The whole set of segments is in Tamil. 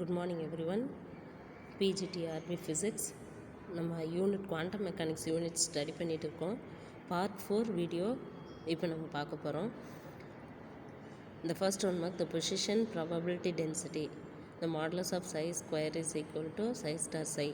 Good morning everyone. PGTRB physics நம்ம unit quantum mechanics unit study பண்ணிகிட்டு இருக்கோம். பார்ட் 4 வீடியோ இப்போ நம்ம பார்க்க போகிறோம். The first one mark the position probability density. The modulus of psi square is equal to psi star psi.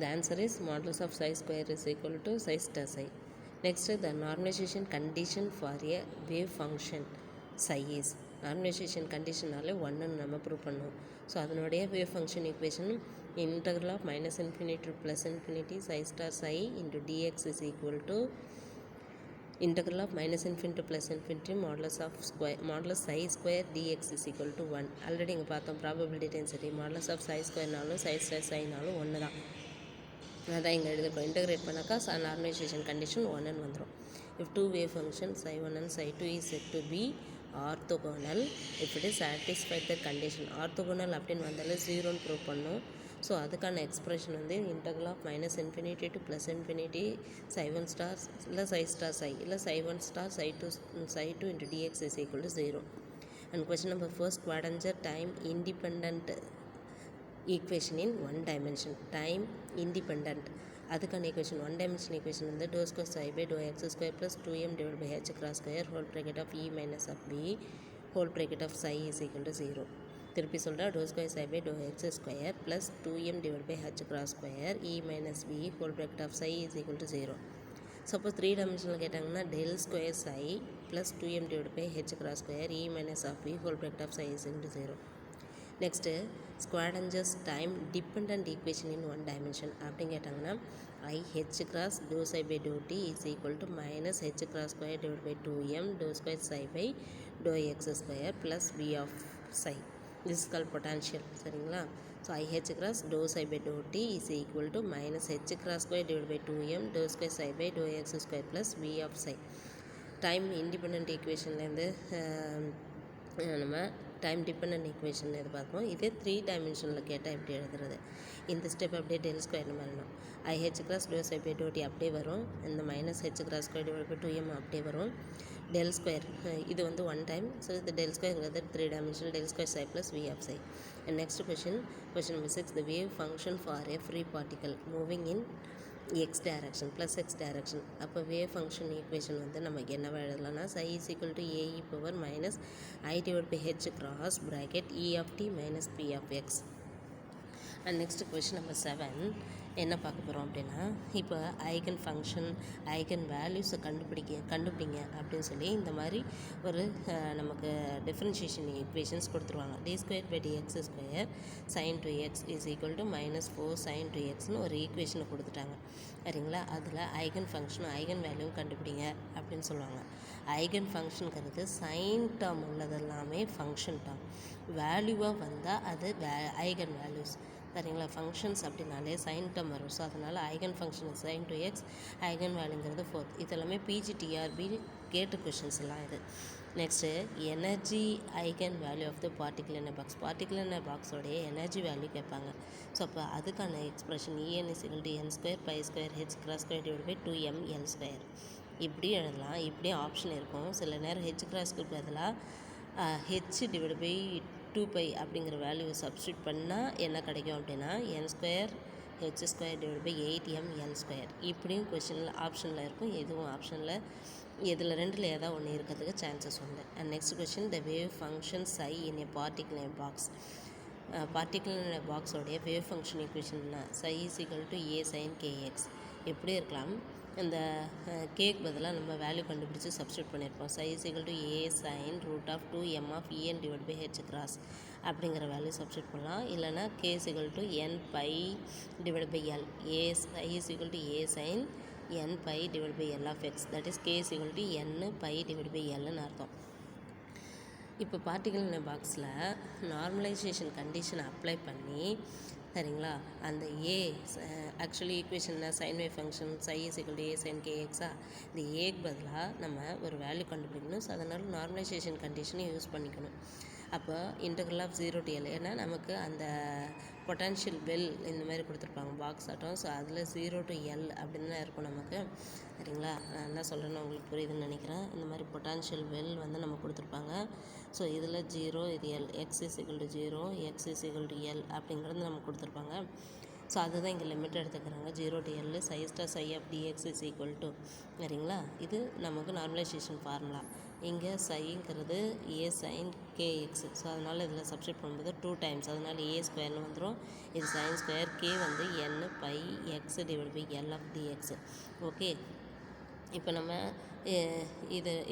The answer is modulus of psi square is equal to psi star psi. Next, the normalization condition for a wave function psi is. Normalization கண்டிஷனாலே ஒன்று நம்ம ப்ரூவ் பண்ணுவோம். ஸோ அதனுடைய wave function equation integral of minus infinity to plus infinity psi star psi into dx is equal to integral of minus infinity to plus infinity modulus psi square dx is equal to 1. Already இங்கே பார்த்தோம் probability density modulus of psi ஸ்கொயர்னாலும் psi star psiனாலும் ஒன்று தான். அதான் இங்கே எழுதிருக்கோம். இன்டெகிரேட் பண்ணாக்கா நார்மலைசேஷன் கண்டிஷன் 1 வந்துடும். if two wave function psi 1 and psi 2 is said to be orthogonal if it is satisfied the condition. orthogonal அப்படின்னு வந்தாலே 0ன்னு ப்ரூவ் பண்ணும். ஸோ அதுக்கான எக்ஸ்ப்ரெஷன் வந்து integral of minus infinity to plus infinity psi 1 star இல்லை சை ஸ்டார் சை இல்லை psi 1 star psi 2 into dx is equal to 0. And question number first Schrodinger time independent equation in one dimension. Time independent அதுக்கான ஈக்குவேஷன் ஒன் டைமென்ஷன் ஈக்குவேஷன் வந்து doh square psi by doh x square plus 2m divide by H cross square whole bracket of E minus of V whole bracket of psi is equal to 0. திருப்பி சொல்கிறேன். Doh square psi by doh x square plus 2m divide by H cross square E minus V whole bracket of psi is equal to 0. Suppose 3 டைமென்ஷனில் கேட்டாங்கன்னா del square psi plus 2m divide by H cross square E minus of V whole bracket of psi is equal to 0. Next ஸ்குவாடஞ்சர்ஸ் time dependent equation in one dimension அப்படின்னு கேட்டாங்கன்னா i h cross doh psi by doh t is equal to minus h cross square divide by 2m doh square psi by doh x square plus V of psi. This is call potential. சரிங்களா? So i h cross doh psi by doh t is equal to minus h cross square divide by 2m doh square psi by doh x square plus V of psi. Time independent ஈக்குவேஷன்லேருந்து நம்ம டைம் டிபெண்ட் ஈக்குவேஷன் எதிர்பார்ப்போம். இதே 3 டைமென்ஷனில் கேட்டால் எப்படி எழுதுறது? இந்த ஸ்டெப் அப்படியே டெல் ஸ்கொயர் வரணும். I h cross doh psi by doh t அப்படியே வரும். இந்த minus h cross square divide by 2m அப்படியே வரும். டெல் ஸ்கொயர் இது வந்து ஒன் டைம். ஸோ இந்த டெல் ஸ்கொயர்ங்கிறது 3 dimension del square psi plus V of psi. And next question number 6 the wave function for a free particle moving in x direction plus x direction. அப்போ வேவ் ஃபங்க்ஷன் ஈக்குவேஷன் வந்து நமக்கு என்னவா எழுதலாம்னா சை is equal to A E power minus I divide by H cross bracket E of T minus P of X. And next question number 7 என்ன பார்க்க போகிறோம் அப்படின்னா இப்போ ஐகன் ஃபங்க்ஷன் ஐகன் வேல்யூஸை கண்டுபிடிங்க அப்படின்னு சொல்லி இந்த மாதிரி ஒரு நமக்கு டிஃப்ரென்ஷியேஷன் ஈக்குவேஷன்ஸ் கொடுத்துருவாங்க. D square by DX square sine two X is equal to minus 4 sine two எக்ஸ்னு ஒரு ஈக்குவேஷனை கொடுத்துட்டாங்க. சரிங்களா? அதில் ஐகன் ஃபங்க்ஷனும் ஐகன் வேல்யூவும் கண்டுபிடிங்க அப்படின்னு சொல்லுவாங்க. ஐகன் ஃபங்க்ஷனுங்கிறது சைன் டேர்ம் உள்ளதெல்லாமே ஃபங்க்ஷன் டேர்ம். வேல்யூவாக வந்தால் அது ஐகன் வேல்யூஸ். சரிங்களா? ஃபங்க்ஷன்ஸ் அப்படின்னாலே சைன் டேர்ம் வரும். ஸோ அதனால் eigen function sine two x eigen வேல்யூங்கிறது 4th. இதெல்லாமே பிஜிடிஆர்பி கேட்டு கொஷின்ஸ் எல்லாம் இது. Next energy eigen value of the particular in box. Particular in பாக்ஸோடைய எனர்ஜி வேல்யூ கேட்பாங்க. ஸோ அப்போ அதுக்கான expression E n is equal to n square pi square h cross square divide by 2m L square. இப்படி எழுதலாம். இப்படி ஆப்ஷன் இருக்கும். சில நேரம் ஹெச் கிராஸ்க்கு பதிலாக ஹெச் டிவைட் பை 2π அப்படிங்கிற வேல்யூவை சப்ஸ்டியூட் பண்ணால் என்ன கிடைக்கும் அப்படின்னா n square h square divide by 8m L square. இப்படியும் கொஷினில் ஆப்ஷனில் இருக்கும். எதுவும் ஆப்ஷனில் இதில் ரெண்டில் ஏதாவது ஒன்று இருக்கிறதுக்கு சான்சஸ் உண்டு. And next question the wave function psi in a particular box. Particular பாக்ஸோடைய வேவ் ஃபங்க்ஷன் ஈக்குவேஷன்னா psi is equal to A sine k x. எப்படி இருக்கலாம்? இந்த கேக்கு பதிலாக நம்ம வேல்யூ கண்டுபிடிச்சி சப்ஸ்டியூட் பண்ணியிருப்போம். Psi is equal to A sine root of 2m of E n divide by H cross அப்படிங்கிற வேல்யூ சப்ஸ்டியூட் பண்ணலாம். இல்லைனா k is equal to n pi divide by L. A psi is equal to A sine n pi divide by L of x. That is k is equal to n pi divide by எல்னு அர்த்தம். இப்போ பார்ட்டிகுலர் பாக்ஸில் நார்மலைசேஷன் கண்டிஷனை அப்ளை பண்ணி சரிங்களா அந்த ஏ ஆக்சுவலி ஈக்குவேஷனில் sine wave function psi is equal to A sine கேஎக்ஸா இந்த ஏக்கு பதிலாக நம்ம ஒரு வேல்யூ கண்டுபிடிக்கணும். ஸோ அதனால் நார்மலைசேஷன் கண்டிஷனை யூஸ் பண்ணிக்கணும். அப்போ இன்டெக்ரல் ஆஃப் 0 to L, ஏன்னா நமக்கு அந்த பொட்டன்ஷியல் வெல் இந்த மாதிரி கொடுத்துருப்பாங்க பாக்ஸ் ஆட்டம். ஸோ அதில் 0 to L அப்படின்னு தான் இருக்கும் நமக்கு. சரிங்களா, நான் என்ன சொல்கிறேன்னு உங்களுக்கு புரியுதுன்னு நினைக்கிறேன். இந்த மாதிரி பொட்டான்ஷியல் வெல் வந்து நம்ம கொடுத்துருப்பாங்க. ஸோ இதில் 0, இது L, x is equal to 0, x is equal to L அப்படிங்கிறது நமக்கு கொடுத்துருப்பாங்க. ஸோ அதுதான் இங்கே லிமிட் எடுத்துக்கிறாங்க. 0 to L psi star psi of dx is equal to, சரிங்களா, இது நமக்கு நார்மலைசேஷன் ஃபார்முலா. இங்கே சைங்கிறது a sin kx. ஸோ அதனால் இதில் சப்ஸ்டிட் பண்ணும்போது 2 times, அதனால் a ஸ்கொயர்னு வந்துடும். இது சைன் ஸ்கொயர், k வந்து n pi x divide by L of dx. Okay, இப்போ நம்ம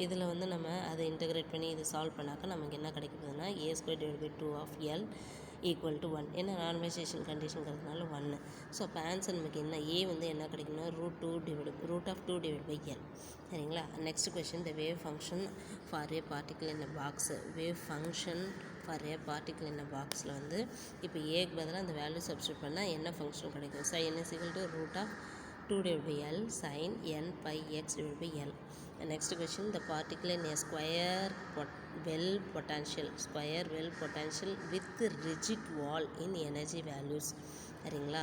இதில் வந்து நம்ம அதை இன்டகிரேட் பண்ணி இது சால்வ் பண்ணாக்க நமக்கு என்ன கிடைக்க போகுதுன்னா a square divide by 2 of L equal to 1. ஏன்னா நார்மலைசேஷன் கண்டிஷனுங்கிறதுனால 1. ஸோ அப்போ ஆன்சர் நமக்கு என்ன, ஏ வந்து என்ன கிடைக்கணும், root of 2 divide by L. சரிங்களா. Next question, the wave function for a particle in a box. Wave function for a particle in a பாக்ஸில் வந்து இப்போ ஏக்கு பதிலாக அந்த வேல்யூ சப்ஸ்டியூட் பண்ணால் என்ன ஃபங்க்ஷன் கிடைக்கும். sin is equal to root of 2 divided by L sin n pi x divided by L. The next question, the particle in a square well potential with rigid wall in energy values. சரிங்களா,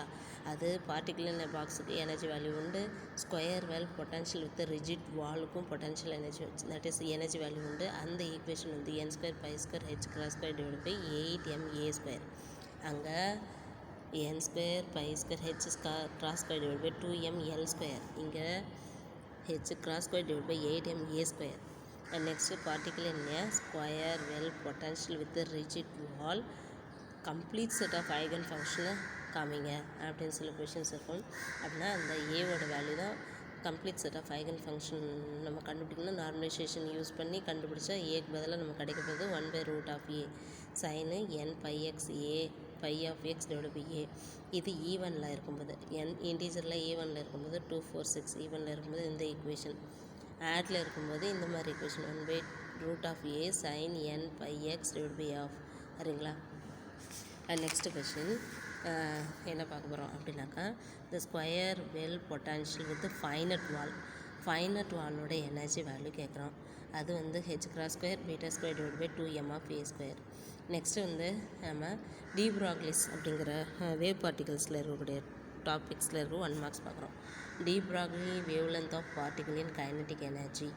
அது பார்ட்டிக்கல் இன் பாக்ஸுக்கு எனர்ஜி வேல்யூ உண்டு, square well potential with rigid வாலுக்கும் potential energy, that is energy value உண்டு. அந்த ஈக்குவேஷன் வந்து n square pi square h cross square divide by 8ma square. அங்கே n square pi square h cross square divide by 2ml square. இங்கே h cross square divide by 8ma square. And next particle in a square well potential with rigid wall, complete set of eigen ஃபங்க்ஷனை காமிங்க அப்படின்னு சில கொஷின்ஸ் இருக்கும். அப்படின்னா அந்த ஏவோட வேல்யூ தான் complete set of eigen function நம்ம கண்டுபிடிக்கணும். நார்மலைசேஷன் யூஸ் பண்ணி கண்டுபிடிச்சா ஏக்கு பதிலாக நம்ம கிடைக்க போகுது 1/root of a sine n pi x a pi of x divide by a. இது ஈவனில் இருக்கும்போது, n இன்டீஜரில் ஈவனில் இருக்கும்போது 2 4 6, ஈவனில் இருக்கும்போது இந்த ஈக்குவேஷன், ஆடில் இருக்கும்போது இந்த மாதிரி equation 1/root of a sin n pi x divide by of. சரிங்களா. நெக்ஸ்ட் கொஷின் என்ன பார்க்க போகிறோம் அப்படின்னாக்கா, the square well potential with finite வாலோட எனர்ஜி வேல்யூ கேட்குறோம். அது வந்து h cross square beta square divide by 2m of a square. Next வந்து நம்ம டி ப்ராக்லிஸ் அப்படிங்கிற வேவ் பார்ட்டிகல்ஸில் இருக்கக்கூடிய டாபிக்ஸில் இருக்கும் 1 marks பார்க்குறோம். De Broglie wave length of particle in kinetic energy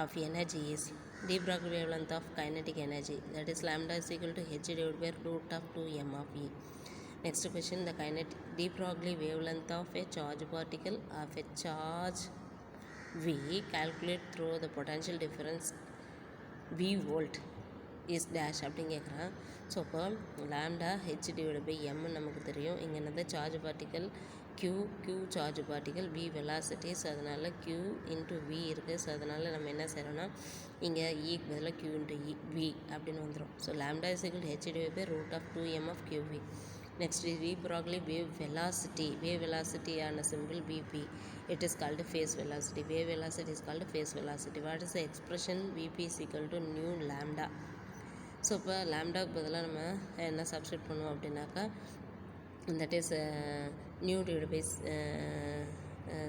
of energy is de Broglie wavelength of kinetic energy, that is lambda is equal to h divided by root of 2m of e. Next question, the kinetic de Broglie wavelength of a charge particle of a charge v, calculate through the potential difference v volt is dash அப்படின்னு கேட்குறான். ஸோ இப்போ lambda H divide by M நமக்கு தெரியும். இங்கே என்னது charge particle q charge particle v velocities, அதனால் q இன்ட்டு v இருக்குது. ஸோ அதனால் நம்ம என்ன செய்கிறோன்னா இங்கே ஈக்கு பதிலாக q இன்ட்டு v அப்படின்னு வந்துடும். So lambda is equal h divide by root of 2m of qv. Next de Broglie wave வெலாசிட்டியான simple vp, it is called phase velocity. Wave velocity is called phase velocity. What is the expression vp is equal to nu lambda. So இப்போ லேம்டாவுக்கு பதிலாக நம்ம என்ன சப்ஸ்டியூட் பண்ணுவோம் அப்படின்னாக்கா, that is nu divide by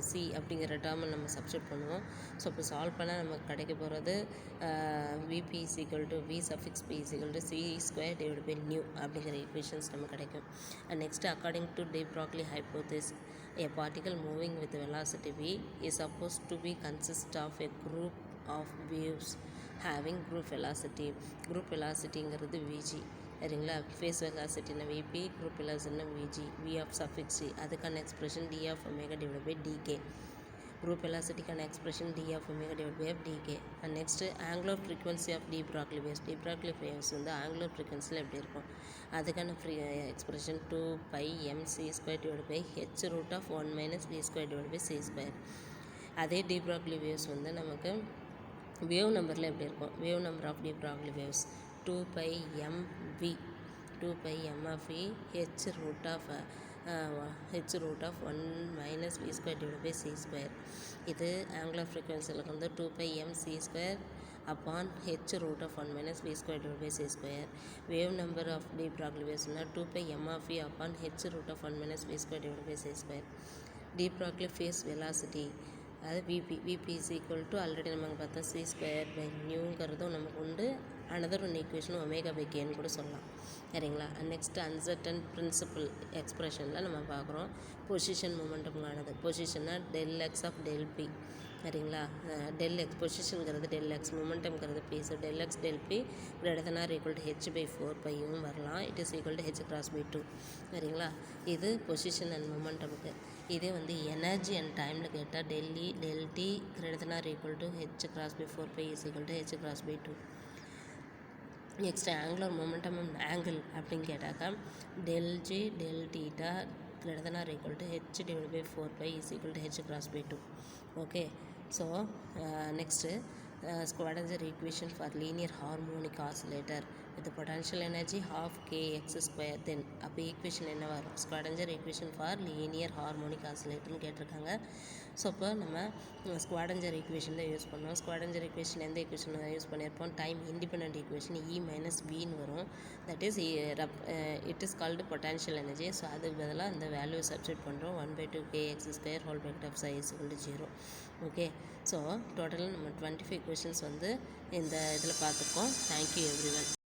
C அப்படிங்கிற டேர்மை நம்ம சப்ஸ்டியூட் பண்ணுவோம். ஸோ இப்போ சால்வ் பண்ணால் நமக்கு கிடைக்க போகிறது v p is equal to v suffix p is equal to c square divide by nu அப்படிங்கிற ஈக்குவேஷன்ஸ் நமக்கு கிடைக்கும். And next, according to de Broglie hypothesis, a particle moving with velocity v is supposed to be consist of a group of waves having group velocityங்கிறது vg. சரிங்களா. ஃபேஸ் வெலாசிட்டினா விபி, குரூப் வெலாசிட்டினா VG, V of suffix C, அதுக்கான expression D of omega divide by DK. Group வெலாசிட்டிக்கான expression D of omega divide by DK. And next angular frequency of de Broglie waves வந்து ஆங்குலர் ஃப்ரீக்வன்சியில் எப்படி இருக்கும், அதுக்கான expression 2πmc square divide by H root of 1 - v square divide by C square. அதே டி ப்ராக்லி வேவ்ஸ் வந்து நமக்கு வேவ் நம்பரில் எப்படி இருக்கும், wave number of de Broglie waves 2πmv of v h root of 1 - v square divide by C square. இது ஆங்குலர் ஃப்ரீக்வன்சியில் வந்து 2πmc square upon h root of 1 - v square divide by C square. Wave number of de Broglie வேவ்ஸ்னால் 2πm of v upon h root of 1 - v square divide by C square. De Broglie phase velocity அது VP is equal to already நமக்கு பார்த்தா சி ஸ்கொயர் பை நியூங்கிறதும் நமக்கு உண்டு, another one equation omega by kன்னு கூட சொல்லலாம். சரிங்களா? நெக்ஸ்ட்டு அன்சர்டன் பிரின்சிபல் எக்ஸ்பிரஷனில் நம்ம பார்க்குறோம் பொசிஷன் மொமெண்டம்கானது. பொசிஷன்னா del X of del P. சரிங்களா? டெல் எக்ஸ் பொசிஷனுங்கிறது டெல் எக்ஸ், மொமெண்டம்ங்கிறது P. So del X del P greater than or equal to H by 4πயும் வரலாம். It is equal to H cross by 2. சரிங்களா? இது பொசிஷன் அண்ட் மொமெண்டமுக்கு. இதே வந்து எனர்ஜி அண்ட் டைமில் கேட்டால் del E del T greater than or equal to H cross by 4π is equal to H cross by 2. Next angular momentum angle அப்படின்னு கேட்டாக்கா del J del theta greater than or equal to H divide by 4π is equal to H cross by 2. Okay. So next Schrödinger equation for linear harmonic oscillator with potential energy half kx square. Then அப்போ ஈக்குவேஷன் என்ன வரும்? Schrödinger equation for linear harmonic oscillatorன்னு கேட்டிருக்காங்க. ஸோ இப்போ நம்ம Schrödinger equation தான் யூஸ் பண்ணோம். Schrödinger equation எந்த ஈக்குவேஷன் யூஸ் பண்ணியிருப்போம்? Time independent equation E minus வின்னு வரும். That is it is called potential energy. So அதுக்கு பதிலாக அந்த வேல்யூ சப்ஸ்டிட் பண்ணுறோம். 1/2 kx square whole bracket of psi is equal to 0. Okay. So டோட்டலாக நம்ம 25 கொஷின்ஸ் வந்து இந்த இதில் பார்த்துருக்கோம். Thank you everyone.